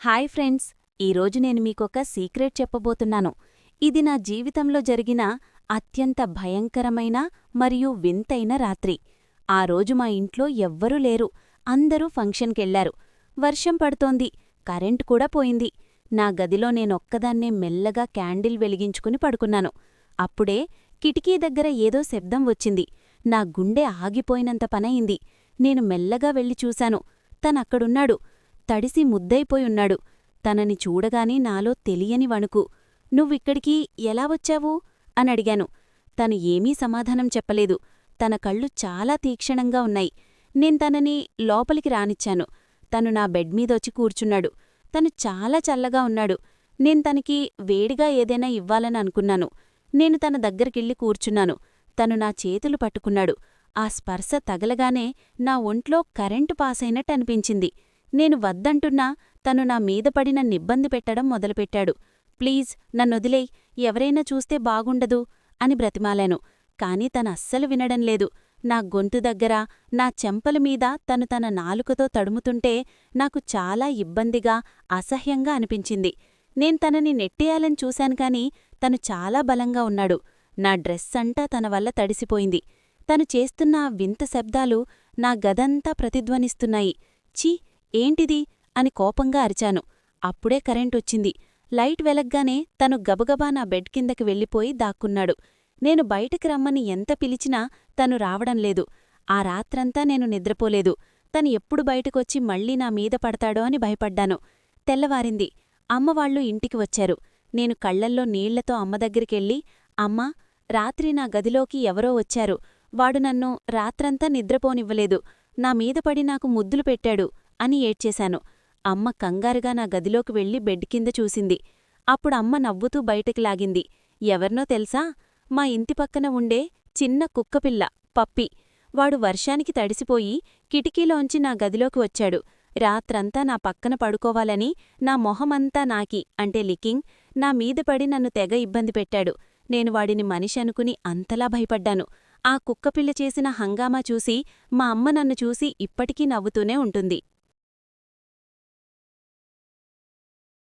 Hi friends, ఈరోజు నేను మీకొక సీక్రెట్ చెప్పబోతున్నాను. ఇది నా జీవితంలో జరిగిన అత్యంత భయంకరమైన మరియు వింతైన రాత్రి. ఆ రోజు మా ఇంట్లో ఎవ్వరూ లేరు. అందరూ ఫంక్షన్కెళ్లారు. వర్షం పడుతోంది. కరెంట్ కూడా పోయింది. నా గదిలో నేనొక్కదాన్నే మెల్లగా క్యాండిల్ వెలిగించుకుని పడుకున్నాను. అప్పుడే కిటికీ దగ్గర ఏదో శబ్దం వచ్చింది. నా గుండె ఆగిపోయినంత పనయింది. నేను మెల్లగా వెళ్ళి చూశాను. తనక్కడున్నాడు. తడిసి ముద్దయిపోయున్నాడు. తనని చూడగానే నాలో తెలియని వణుకు. నువ్విక్కడికి ఎలా వచ్చావు అనడిగాను. తను ఏమీ సమాధానం చెప్పలేదు. తన కళ్ళు చాలా తీక్షణంగా ఉన్నాయి. నేను తనని లోపలికి రానిచ్చాను. తను నా బెడ్ మీదొచ్చి కూర్చున్నాడు. తను చాలా చల్లగా ఉన్నాడు. నేను తనకి వేడిగా ఏదైనా ఇవ్వాలని అనుకున్నాను. నేను తన దగ్గరికెళ్ళి కూర్చున్నాను. తను నా చేతులు పట్టుకున్నాడు. ఆ స్పర్శ తగలగానే నా ఒంట్లో కరెంటు పాసైనట్టనిపించింది. నేను వద్దంటున్నా తను నా మీద పడి నన్నిబ్బంది పెట్టడం మొదలుపెట్టాడు. ప్లీజ్ నన్నొదిలేయ్, ఎవరైనా చూస్తే బాగుండదు అని బ్రతిమాలాను. కాని తనస్సలు వినడంలేదు. నా గొంతు దగ్గర, నా చెంపలమీద తను తన నాలుకతో తడుముతుంటే నాకు చాలా ఇబ్బందిగా, అసహ్యంగా అనిపించింది. నేను తనని నెట్టేయాలని చూశాను కాని తను చాలా బలంగా ఉన్నాడు. నా డ్రెస్సంతా తన వల్ల తడిసిపోయింది. తను చేస్తున్న ఆ వింత శబ్దాలు నా గదంతా ప్రతిధ్వనిస్తున్నాయి. ఛీ, ఏంటిది అని కోపంగా అరిచాను. అప్పుడే కరెంటొచ్చింది. లైట్ వెలగ్గానే తను గబగబా నా బెడ్ కిందకి వెళ్ళిపోయి దాక్కున్నాడు. నేను బయటికి రమ్మని ఎంత పిలిచినా తను రావడంలేదు. ఆ రాత్రంతా నేను నిద్రపోలేదు. తను ఎప్పుడు బయటకొచ్చి మళ్ళీ నా మీద పడతాడో అని భయపడ్డాను. తెల్లవారింది. అమ్మవాళ్లు ఇంటికి వచ్చారు. నేను కళ్లల్లో నీళ్లతో అమ్మ దగ్గరికెళ్ళి, అమ్మా, రాత్రి నా గదిలోకి ఎవరో వచ్చారు. వాడు నన్ను రాత్రంతా నిద్రపోనివ్వలేదు. నా మీద పడి నాకు ముద్దులు పెట్టాడు అని ఏడ్చేశాను. అమ్మ కంగారుగా నా గదిలోకి వెళ్లి బెడ్ కింద చూసింది. అప్పుడమ్మ నవ్వుతూ బయటకి లాగింది. ఎవర్నో తెలుసా? మా ఇంటి పక్కన ఉండే చిన్న కుక్కపిల్ల, పప్పి. వాడు వర్షానికి తడిసిపోయి కిటికీలోంచి నా గదిలోకి వచ్చాడు. రాత్రంతా నా పక్కన పడుకోవాలని నా మొహమంతా నాకి అంటే లికింగ్ నా మీద పడి నన్ను తెగ ఇబ్బంది పెట్టాడు. నేను వాడిని మనిషి అనుకుని అంతలా భయపడ్డాను. ఆ కుక్కపిల్ల చేసిన హంగామా చూసి మా అమ్మ నన్ను చూసి ఇప్పటికీ నవ్వుతూనే ఉంటుంది.